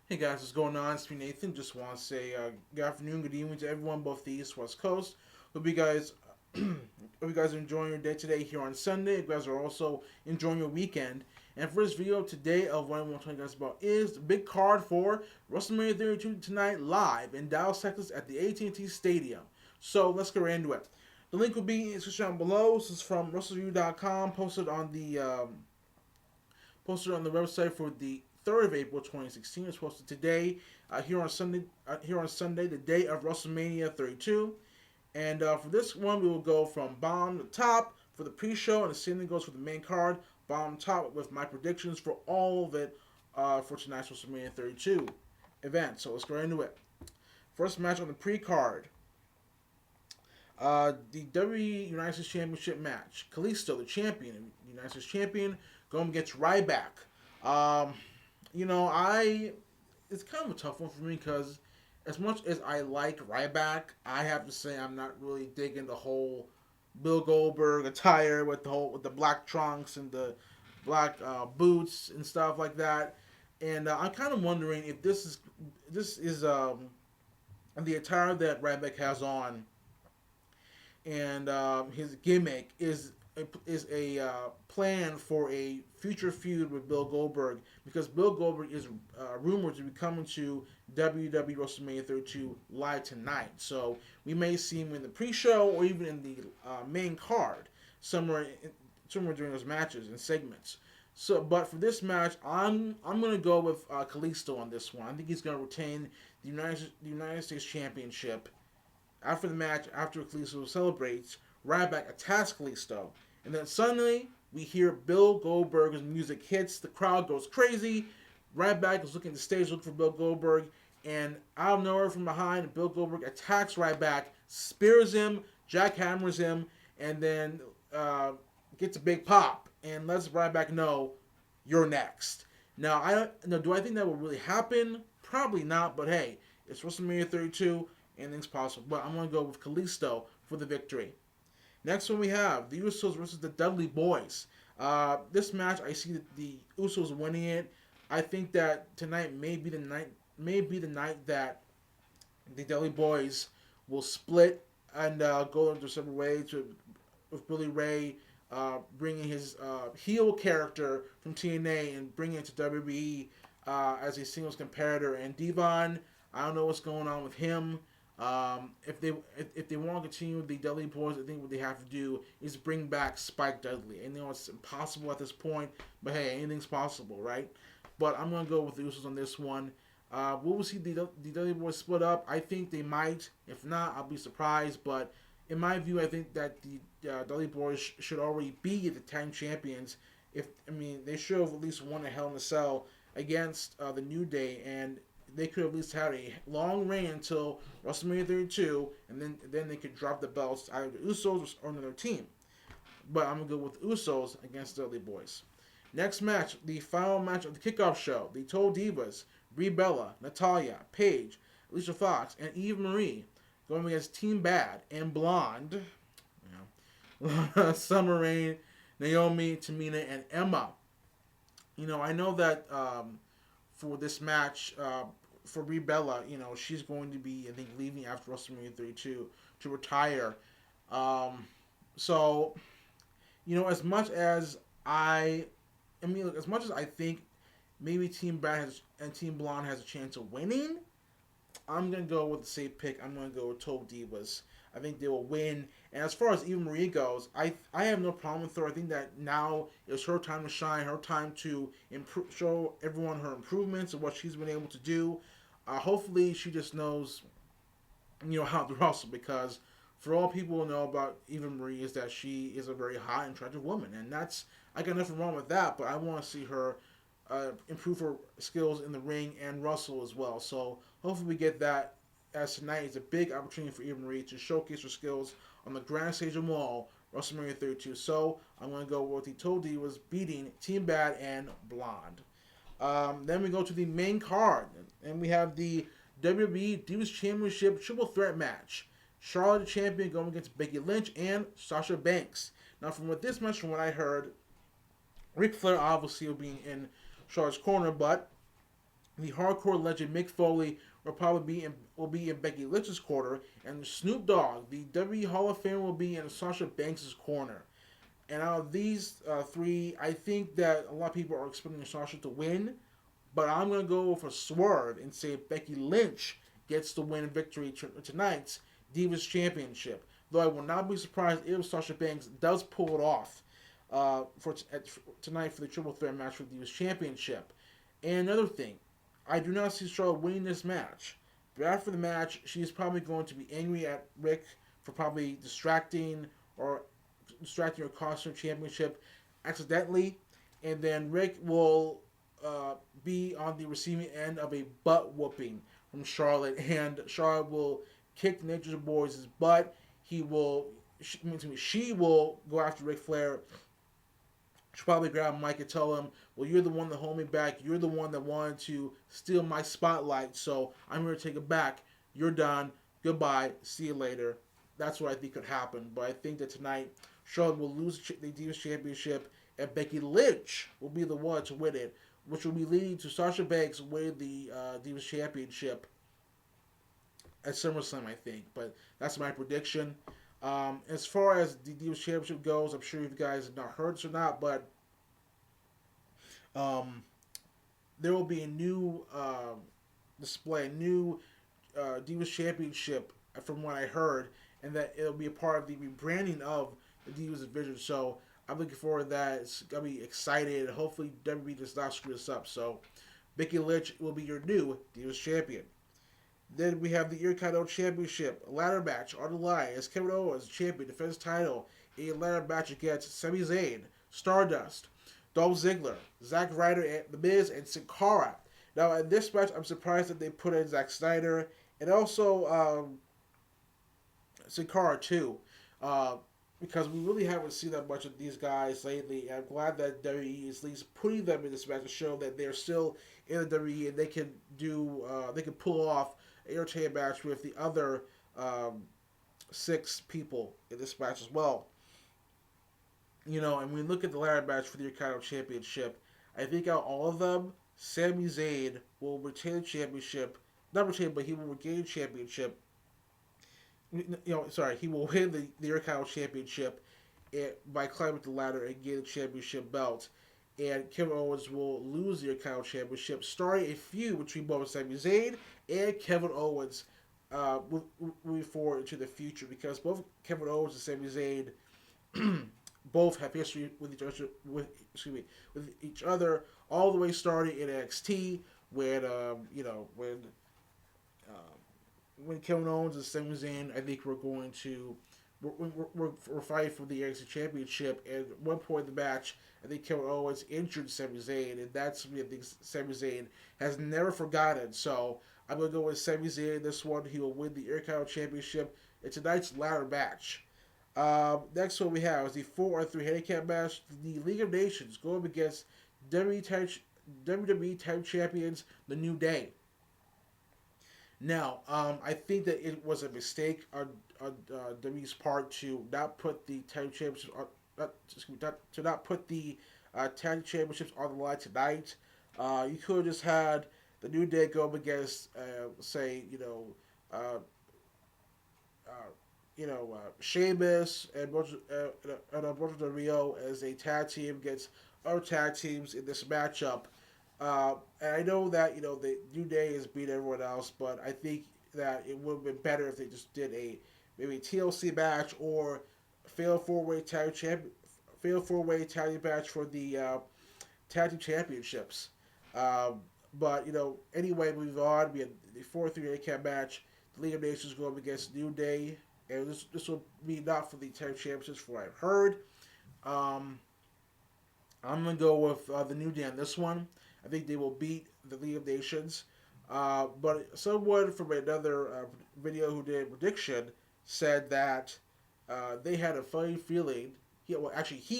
Hey guys, what's going on? It's me Nathan. Just want to say good afternoon, good evening to everyone, both the East West Coast. Hope you guys, hope you guys are enjoying your day today here on Sunday. You guys are also enjoying your weekend. And for this video today of what I want to tell you guys about is the big card for WrestleMania 32 tonight live in Dallas, Texas at the AT&T Stadium. So let's get right into it. The link will be in the description down below. This is from WrestleReview.com, posted on the website for the 3rd of April 2016. It's posted today here on Sunday, the day of WrestleMania 32. And for this one, we will go from bottom to top for the pre-show, and the same goes for the main card, bottom to top, with my predictions for all of it for tonight's WrestleMania 32 event. So let's go right into it. First match on the pre-card. The WWE United States Championship match. Kalisto, the champion, United States champion, going against Ryback. Um, I it's kind of a tough one for me because as much as I like Ryback, I have to say I'm not really digging the whole Bill Goldberg attire with the black trunks and the black boots and stuff like that. And I'm kind of wondering if this is the attire that Ryback has on, and his gimmick is a plan for a future feud with Bill Goldberg, because Bill Goldberg is rumored to be coming to WWE WrestleMania 32 live tonight. So we may see him in the pre-show or even in the main card somewhere during those matches and segments. So, but for this match, I'm gonna go with Kalisto on this one. I think he's gonna retain the United States Championship. After the match, after Kalisto celebrates, Ryback attacks Kalisto, and then suddenly we hear Bill Goldberg's music hits. The crowd goes crazy. Ryback is looking at the stage, looking for Bill Goldberg, and out of nowhere from behind, Bill Goldberg attacks Ryback, spears him, jackhammers him, and then gets a big pop and lets Ryback know you're next. Now, do I think that will really happen? Probably not, but hey, it's WrestleMania 32. Anything's possible. But I'm going to go with Kalisto for the victory. Next one we have the Usos versus the Dudley Boys. This match, I see the Usos winning it. I think that tonight may be the night that the Dudley Boys will split and go into separate ways with Billy Ray bringing his heel character from TNA and bringing it to WWE as a singles competitor. And Devon, I don't know what's going on with him. If they want to continue with the Dudley Boys, I think what they have to do is bring back Spike Dudley. And it's impossible at this point, but hey, anything's possible, right? But I'm gonna go with the Usos on this one. Will we see the Dudley Boys split up? I think they might. If not, I'll be surprised. But in my view, I think that the Dudley Boys should already be the tag champions. They should have at least won a Hell in a Cell against the New Day, and they could have at least had a long reign until WrestleMania 32, and then they could drop the belts either the Usos or another team. But I'm going to go with Usos against the Dudley Boys. Next match, the final match of the kickoff show. The Total Divas, Brie Bella, Natalya, Paige, Alicia Fox, and Eve Marie going against Team Bad and Blonde. Summer Rain, Naomi, Tamina, and Emma. I know that for this match, for Brie Bella, she's going to be, I think, leaving after WrestleMania 32 to retire. So, as much as as much as I think maybe Team Brad and Team Blonde has a chance of winning, I'm gonna go with the safe pick. I'm gonna go with Total Divas. I think they will win. And as far as Eva Marie goes, I have no problem with her. I think that now is her time to shine, her time to show everyone her improvements and what she's been able to do. Hopefully, she just knows, how to wrestle, because for all people know about Eva Marie is that she is a very hot and attractive woman, and I got nothing wrong with that. But I want to see her improve her skills in the ring and wrestle as well. So hopefully we get that, as tonight is a big opportunity for Eva Marie to showcase her skills on the grand stage of them all, WrestleMania 32. So I'm going to go with the Total Divas beating Team Bad and Blonde. Then we go to the main card, and we have the WWE Divas Championship Triple Threat match. Charlotte the champion going against Becky Lynch and Sasha Banks. Now, from what I heard, Ric Flair obviously will be in Charlotte's corner, but The hardcore legend Mick Foley will be in Becky Lynch's corner, and Snoop Dogg, the WWE Hall of Fame, will be in Sasha Banks' corner. And out of these three, I think that a lot of people are expecting Sasha to win, but I'm going to go for swerve and say Becky Lynch gets the win victory tonight's Divas Championship. Though I will not be surprised if Sasha Banks does pull it off tonight for the triple threat match for the Divas Championship. And another thing, I do not see Charlotte winning this match. But after the match, she's probably going to be angry at Rick for probably distracting or costing her championship accidentally, and then Rick will be on the receiving end of a butt whooping from Charlotte, and Charlotte will kick Nature Boys' butt. She will go after Ric Flair. She'll probably grab Mike and tell him, well, you're the one that hold me back. You're the one that wanted to steal my spotlight, so I'm here to take it back. You're done. Goodbye. See you later. That's what I think could happen. But I think that tonight, Charlotte will lose the Divas Championship, and Becky Lynch will be the one to win it, which will be leading to Sasha Banks winning the Divas Championship at SummerSlam, I think. But that's my prediction. As far as the Divas Championship goes, I'm sure you guys have not heard this or not, but there will be a new display, a new Divas Championship, from what I heard, and that it'll be a part of the rebranding of the Divas division. So I'm looking forward to that. It's gonna be excited. Hopefully, WWE does not screw this up. So Becky Lynch will be your new Divas champion. Then we have the Intercontinental Championship, a ladder match on the line as Kevin Owens, champion, defends title in a ladder match against Sami Zayn, Stardust, Dolph Ziggler, Zack Ryder, and The Miz, and Sin Cara. Now, in this match, I'm surprised that they put in Zack Snyder and also Sin Cara too, because we really haven't seen that much of these guys lately. And I'm glad that WWE is at least putting them in this match to show that they're still in the WWE and they can pull off an entertaining match with the other 6 people in this match as well. And when we look at the ladder match for the Intercontinental Championship, I think out of all of them, Sami Zayn will retain the championship. Not retain, but he will regain the championship. He will win the Intercontinental Championship by climbing the ladder and getting the championship belt. And Kevin Owens will lose the Intercontinental Championship, starting a feud between both Sami Zayn and Kevin Owens moving forward into the future, because both Kevin Owens and Sami Zayn both have history with each other all the way starting in NXT when Kevin Owens and Sami Zayn, I think we're fighting for the NXT Championship, and at one point in the match, I think Kevin Owens injured Sami Zayn, and that's something I think Sami Zayn has never forgotten. So I'm going to go with Sami Zayn in this one. He will win the Intercontinental Championship in tonight's ladder match. Next one we have is the 4-on-3 handicap match. The League of Nations going up against WWE Tag Champions, The New Day. Now, I think that it was a mistake on WWE's part to not put the tag championships not put the tag championships on the line tonight. You could have just had the New Day go up against, Sheamus and Alberto Del Rio as a tag team against other tag teams in this matchup. And I know that the New Day has beat everyone else, but I think that it would have been better if they just did maybe a TLC match or fail 4-way tag match for the tag team championships. But anyway, moving on, we had the 4-3 handicap match. The League of Nations going up against New Day, and this will be not for the tag championships, from what I've heard. I'm gonna go with the New Day on this one. I think they will beat the League of Nations. But someone from another video who did a prediction said that they had a funny feeling. He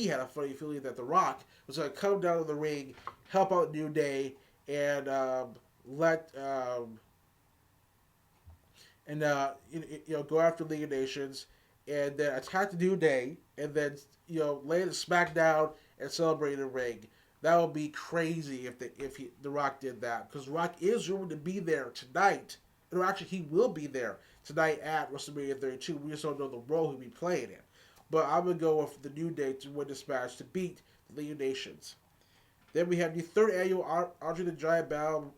had a funny feeling that The Rock was going to come down to the ring, help out New Day, and go after League of Nations, and then attack the New Day, and then lay the Smackdown and celebrate in the ring. That would be crazy if The Rock did that, because Rock is rumored to be there tonight. Or actually, he will be there tonight at WrestleMania 32. We just don't know the role he'll be playing in. But I'm gonna go with the New Day to win this match to beat the League of Nations. Then we have the third annual Andre the Giant Battle.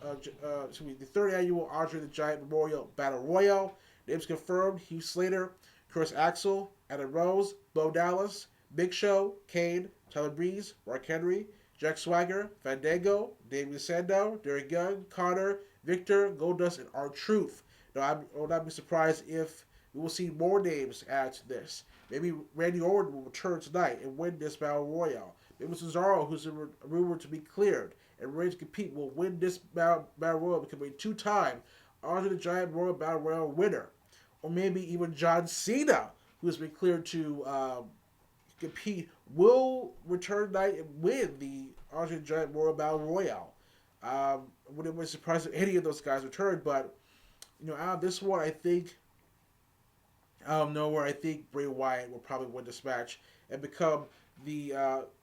The third annual Andre the Giant Memorial Battle Royal. Names confirmed: Hugh Slater, Curtis Axel, Adam Rose, Bo Dallas, Big Show, Kane, Tyler Breeze, Mark Henry, Jack Swagger, Fandango, David Sandow, Derek Young, Connor, Victor, Goldust, and R-Truth. Now, I will not be surprised if we will see more names added to this. Maybe Randy Orton will return tonight and win this Battle Royale. Maybe Cesaro, who's rumored to be cleared and ready to compete, will win this Battle Royale, becoming a two-time Andre the Giant Royal Battle Royale winner. Or maybe even John Cena, who has been cleared to compete, will return tonight and win the Andre the Giant Royal Battle Royale. I wouldn't be surprised if any of those guys return, but out of this one, I think out of nowhere, I think Bray Wyatt will probably win this match and become the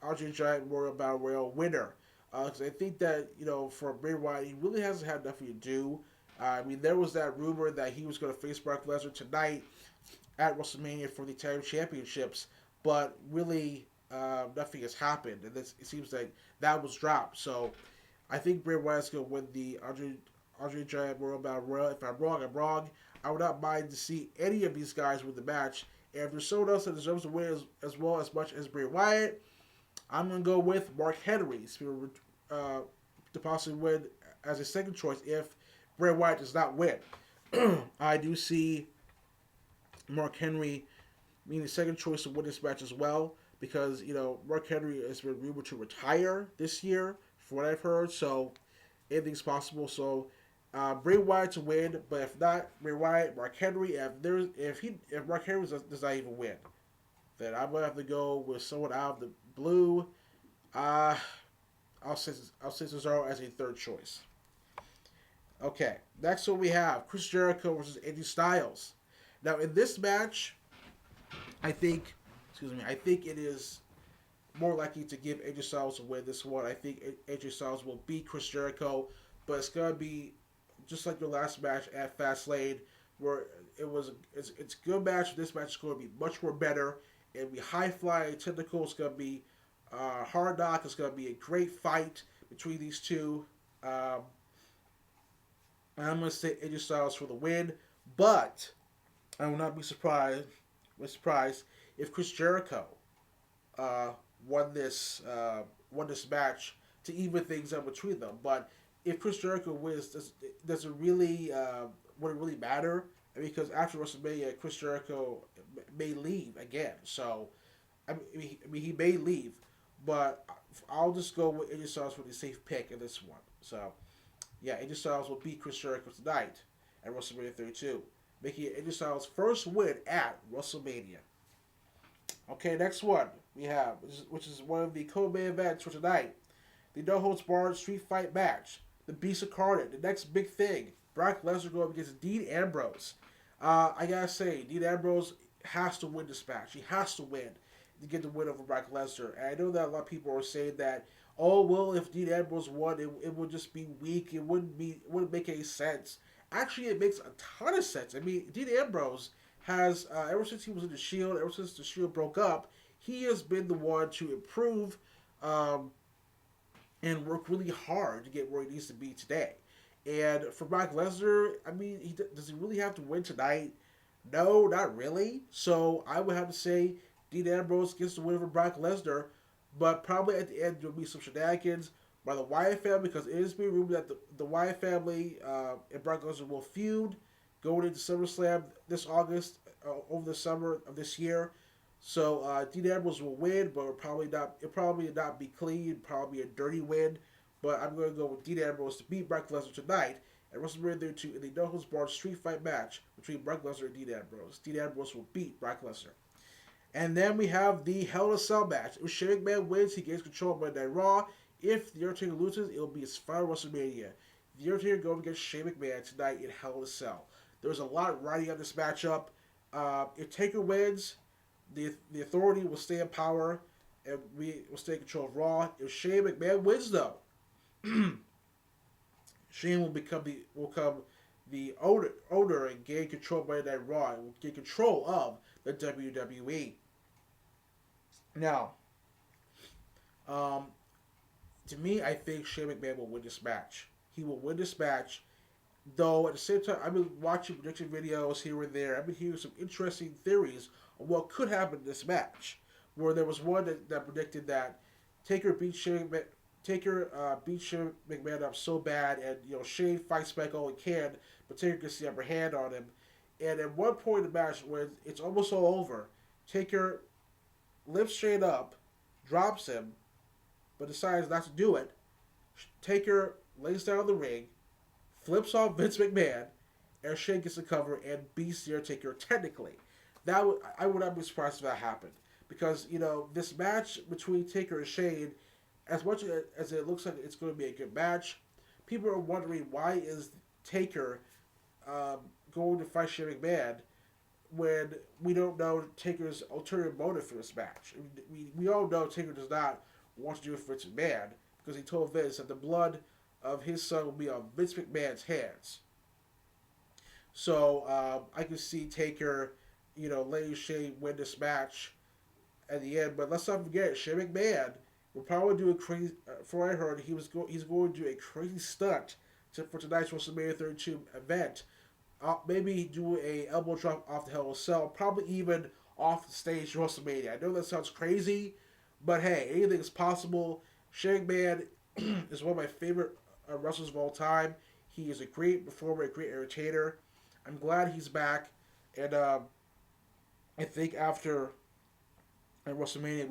Andre the Giant Royal Battle Royale winner. Because I think that for Bray Wyatt, he really hasn't had nothing to do. There was that rumor that he was going to face Brock Lesnar tonight at WrestleMania for the Tag Championships, but really nothing has happened, and it seems like that was dropped. So I think Bray Wyatt's going to win the Andre Giant Royal Battle Royal. If I'm wrong, I'm wrong. I would not mind to see any of these guys win the match. And if there's someone else that deserves to win as well as much as Bray Wyatt, I'm going to go with Mark Henry to possibly win as a second choice if Bray Wyatt does not win. I do see Mark Henry being the second choice to win this match as well, because Mark Henry has been rumored to retire this year, from what I've heard. So anything's possible. So Bray Wyatt to win, but if not Bray Wyatt, Mark Henry. If Mark Henry does not even win, then I'm gonna have to go with someone out of the blue. I'll say Cesaro as a third choice. Okay, next one we have Chris Jericho versus AJ Styles. Now in this match, I think it is more likely to give AJ Styles a win this one. I think AJ Styles will beat Chris Jericho, but it's gonna be just like the last match at Fastlane, where it's a good match. This match is going to be much more better. It'll be high flying, technical. It's going to be hard knock. It's going to be a great fight between these two. And I'm going to say AJ Styles for the win, but I will not be surprised if Chris Jericho won this match to even things up between them. But if Chris Jericho wins, does it really would it really matter? Because after WrestleMania, Chris Jericho may leave again. So he may leave, but I'll just go with AJ Styles for the safe pick in this one. So yeah, AJ Styles will beat Chris Jericho tonight at WrestleMania 32, making it AJ Styles' first win at WrestleMania. Okay, next one we have, which is one of the co-main events for tonight, the No Holds Barred Street Fight match. The Beast Incarnate, the next big thing. Brock Lesnar going up against Dean Ambrose. I gotta say, Dean Ambrose has to win this match. He has to win to get the win over Brock Lesnar. And I know that a lot of people are saying that, oh well, if Dean Ambrose won, it would just be weak. It wouldn't make any sense. Actually, it makes a ton of sense. I mean, Dean Ambrose has ever since he was in the Shield, ever since the Shield broke up, he has been the one to improve. And work really hard to get where he needs to be today. And for Brock Lesnar, I mean, does he really have to win tonight? No, not really. So I would have to say Dean Ambrose gets the win over Brock Lesnar, but probably at the end there will be some shenanigans by the Wyatt family, because it is being rumored that the Wyatt family and Brock Lesnar will feud going into SummerSlam this August, over the summer of this year. So Dean Ambrose will win, but it'll probably not be clean. Probably a dirty win. But I'm going to go with Dean Ambrose to beat Brock Lesnar tonight at WrestleMania 32 in the No Holds Barred Street Fight match between Brock Lesnar and Dean Ambrose. Dean Ambrose will beat Brock Lesnar. And then we have the Hell in a Cell match. If Shane McMahon wins, he gains control of Monday Night Raw. If The Undertaker loses, it will be his final WrestleMania. The Undertaker going against Shane McMahon tonight in Hell in a Cell. There's a lot riding on this matchup. If Taker wins, the Authority will stay in power, and we will stay in control of Raw. If Shane McMahon wins, though, Shane will become the owner and gain control of Monday Night Raw and will gain control of the WWE. Now, um, to me, I think Shane McMahon will win this match. He will win this match. Though at the same time, I've been watching prediction videos here and there. I've been hearing some interesting theories on what could happen in this match. Where there was one that predicted that Taker beat Shane McMahon up so bad, and Shane fights back all he can, but Taker gets the upper hand on him. And at one point in the match, when it's almost all over, Taker lifts Shane up, drops him, but decides not to do it. Taker lays down in the ring, flips off Vince McMahon, and Shane gets the cover and beats the Undertaker technically. I would not be surprised if that happened. Because, this match between Taker and Shane, as much as it looks like it's going to be a good match, people are wondering why is Taker going to fight Shane McMahon when we don't know Taker's ulterior motive for this match. We all know Taker does not want to do it for Vince McMahon because he told Vince that the blood of his son will be on Vince McMahon's hands. So I can see Taker, letting Shane win this match at the end. But let's not forget, Shane McMahon will probably do a crazy. From what I heard, he's going to do a crazy stunt for tonight's WrestleMania 32 event. Maybe do a elbow drop off the Hell in a Cell, probably even off the stage WrestleMania. I know that sounds crazy, but hey, anything is possible. Shane McMahon is one of my favorite wrestlers of all time. He is a great performer, a great entertainer. I'm glad he's back, and I think after WrestleMania,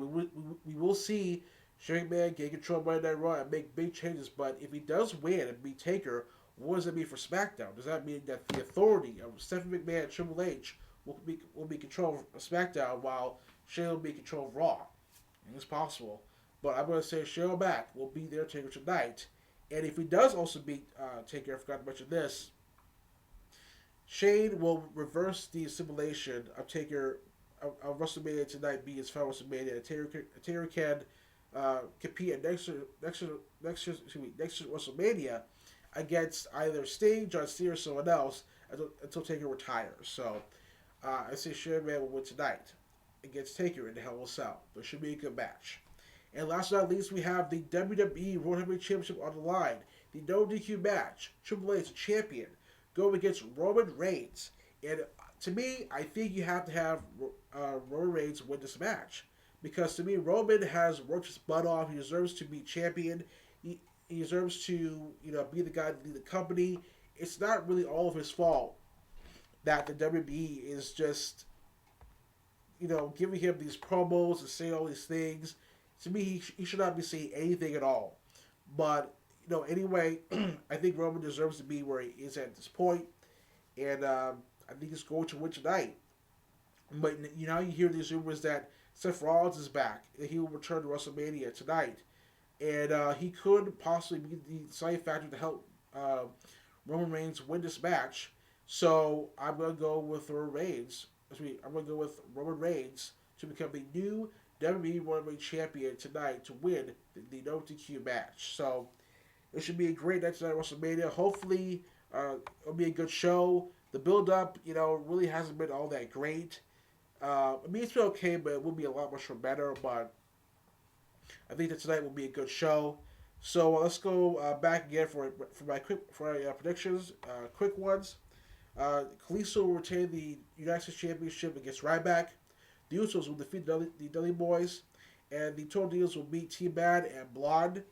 we will see Shane McMahon get control of Monday Night Raw and make big changes. But if he does win and beat Taker, what does that mean for SmackDown? Does that mean that the authority of Stephanie McMahon and Triple H will be in control of SmackDown while Shane will be in control of Raw? And it's possible. But I'm going to say Shane O'Mac will beat their Taker tonight. And if he does also beat Taker, I forgot to mention this, Shane will reverse the assimilation of Taker of WrestleMania tonight being his final WrestleMania. Taker can compete at next year's WrestleMania against either Sting, John Cena, or someone else until Taker retires. So I say Shane McMahon will win tonight against Taker in the Hell in a Cell. But it should be a good match. And last but not least, we have the WWE World Heavyweight Championship on the line. The no DQ match. Triple H, champion, going against Roman Reigns. And to me, I think you have to have Roman Reigns win this match. Because to me, Roman has worked his butt off. He deserves to be champion. He deserves to be the guy to lead the company. It's not really all of his fault that the WWE is just giving him these promos and saying all these things. To me, he should not be saying anything at all. But anyway, I think Roman deserves to be where he is at this point, and I think he's going to win tonight. But you hear these rumors that Seth Rollins is back, and he will return to WrestleMania tonight, and he could possibly be the deciding factor to help Roman Reigns win this match. So I'm going to go with Roman Reigns. I'm going to go with Roman Reigns to become the new WWE World Heavyweight Champion tonight to win the no DQ match. So it should be a great night tonight at WrestleMania. Hopefully, it'll be a good show. The build-up, really hasn't been all that great. It's been okay, but it will be a lot much better. But I think that tonight will be a good show. So let's go back again for my predictions. Quick ones. Kalisto will retain the United States Championship against Ryback. The Usos will defeat the Dudley Boys, and the Total Divas will beat T-Bad and Blonde.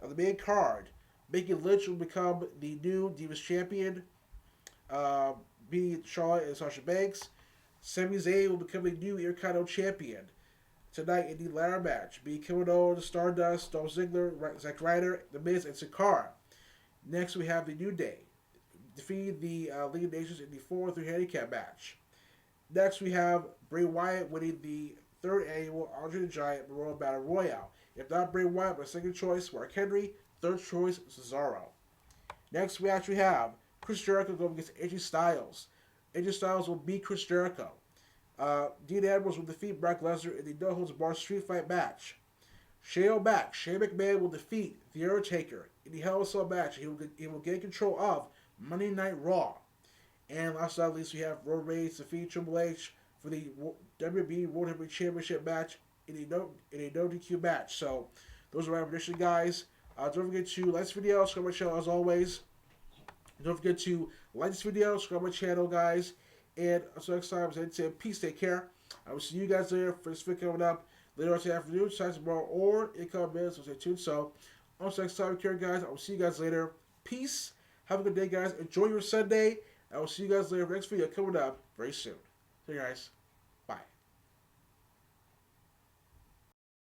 On the main card, Becky Lynch will become the new Divas Champion, beating Charlotte and Sasha Banks. Sami Zayn will become the new Intercontinental Champion tonight in the ladder match, beating Kevin Owens, Stardust, Dolph Ziggler, Zack Ryder, The Miz, and Sin Cara. Next, we have the New Day, defeating the League of Nations in the 4-3 handicap match. Next, we have Bray Wyatt winning the 3rd annual Andre the Giant Memorial Battle Royale. If not Bray Wyatt, my second choice, Mark Henry. Third choice, Cesaro. Next, we actually have Chris Jericho going against AJ Styles. AJ Styles will beat Chris Jericho. Dean Ambrose will defeat Brock Lesnar in the No Holds Barred Street Fight match. Shane McMahon will defeat The Undertaker in the Hell in a Cell match. He will gain control of Monday Night Raw. And last but not least, we have Roman Reigns defeat Triple H for the WWE World Heavyweight Championship match in a no DQ match. So those are my predictions, guys. Don't forget to like this video, subscribe to my channel as always. Don't forget to like this video, subscribe to my channel, guys. And until next time, I say peace, take care. I will see you guys later for this video coming up later on today afternoon, time tomorrow, or in a couple minutes. So stay tuned. So until next time, care, guys. I will see you guys later. Peace. Have a good day, guys. Enjoy your Sunday. I will see you guys later for the next video coming up very soon. See you guys.